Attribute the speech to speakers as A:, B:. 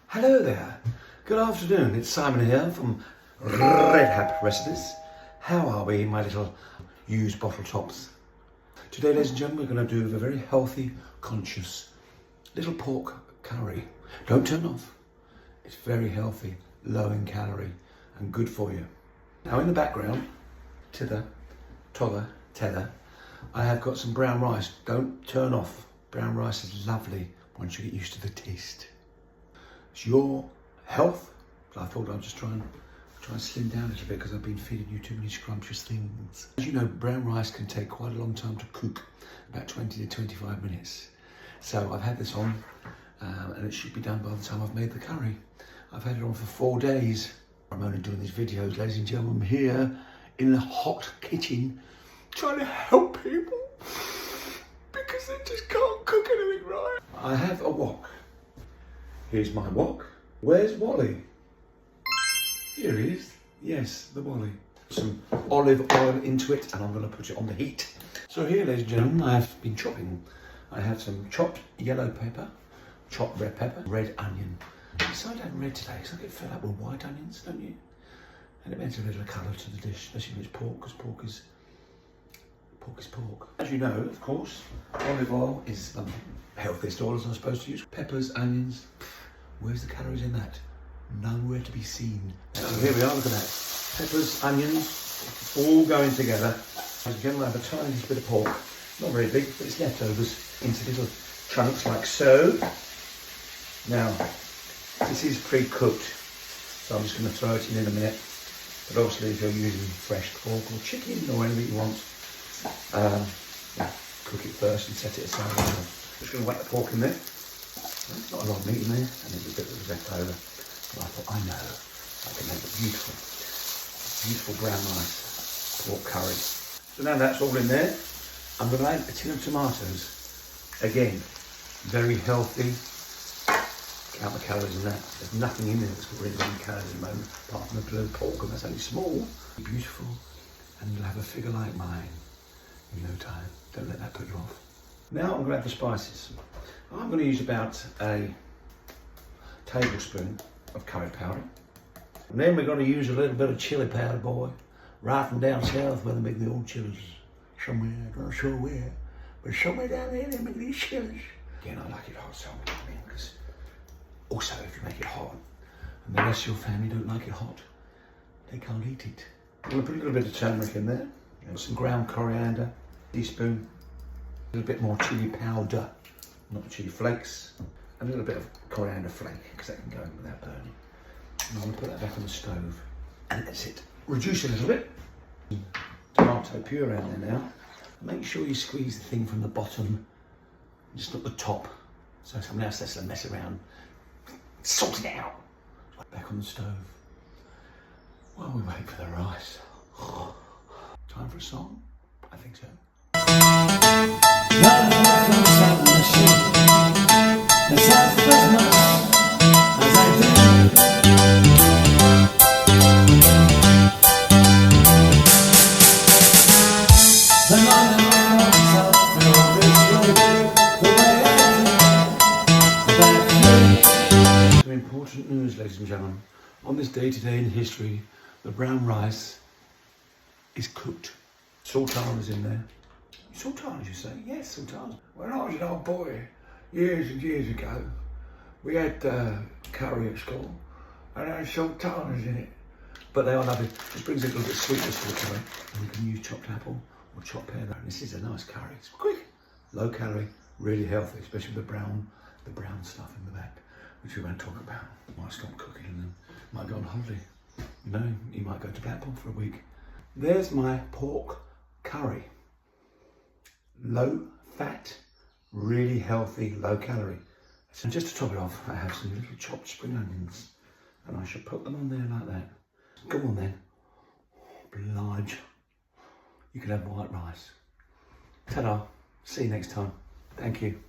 A: Hello there. Good afternoon. It's Simon here from Red Hat Recipes. How are we, my little used bottle tops? Today, ladies and gentlemen, we're going to do a very healthy, conscious little pork curry. Don't turn off. It's very healthy, low in calorie and good for you. Now in the background, tether, I have got some brown rice. Don't turn off. Brown rice is lovely once you get used to the taste. It's your health. So I thought I'd just try and slim down a little bit because I've been feeding you too many scrumptious things. As you know, brown rice can take quite a long time to cook, about 20 to 25 minutes. So I've had this on and it should be done by the time I've made the curry. I've had it on for 4 days. I'm only doing these videos, ladies and gentlemen, here in the hot kitchen, trying to help people because they just can't cook anything right. I have a wok. Here's my wok. Where's Wally? Here he is. Yes, the Wally. Some olive oil into it and I'm going to put it on the heat. So here, ladies and gentlemen, I've been chopping. I have some chopped yellow pepper, chopped red pepper, red onion. I decided to have red today because I get fed up with white onions, don't you? And it adds a little colour to the dish, especially when it's pork, because pork is pork. As you know, of course, olive oil is the healthiest oil I'm supposed to use. Peppers, onions, where's the calories in that? Nowhere to be seen. So here we are, look at that. Peppers, onions, all going together. Ladies and gentlemen, I have a tiny bit of pork. Not very big, but it's leftovers into little chunks like so. Now, this is pre-cooked, so I'm just going to throw it in a minute. But obviously, if you're using fresh pork or chicken or anything you want, cook it first and set it aside. Just going to whack the pork in there. There's not a lot of meat in there, and there's a bit that was left over. So I thought, I know, I can make a beautiful brown rice pork curry. So now that's all in there. I'm going to add a tin of tomatoes. Again, very healthy. Count the calories in that. There's nothing in there that's got really many calories at the moment, apart from the blue pork, and that's only small. Beautiful, and you'll have a figure like mine in no time. Don't let that put you off. Now I'm going to add the spices. I'm going to use about a tablespoon of curry powder. And then we're going to use a little bit of chili powder, boy. Right from down south where they make the old chilies. Somewhere, I'm not sure where, but somewhere down there they make these chilies. Again, I like it hot, so I mean, because also if you make it hot, and the rest of your family don't like it hot, they can't eat it. I'm going to put a little bit of turmeric in there, and some ground coriander, teaspoon, a little bit more chili powder, not chili flakes, and a little bit of coriander flake, because that can go in without burning. And I'm going to put that back on the stove, and that's it. Reduce it a little bit. Tomato puree in there now. Make sure you squeeze the thing from the bottom, just not the top, so someone else has to mess around. Sort it out. Back on the stove. While we wait for the rice. Time for a song? I think so. Some important news, ladies and gentlemen. On this day today in history, the brown rice is cooked. Sultanas in there. Sultanas, you say? Yes, sultanas. When I was an old boy, years and years ago, we had curry at school, and there had sultanas in it. But they are lovely. This brings a little bit of sweetness to the curry, and you can use chopped apple or chopped pear. This is a nice curry. It's quick, low calorie, really healthy, especially with the brown stuff in the back, which we won't talk about. Might stop cooking and then might go on holiday. You know, you might go to Blackpool for a week. There's my pork curry. Low fat, really healthy, low calorie. So just to top it off, I have some little chopped spring onions, and I should put them on there like that. Go on then. Oblige. You can have white rice. Ta-da. See you next time. Thank you.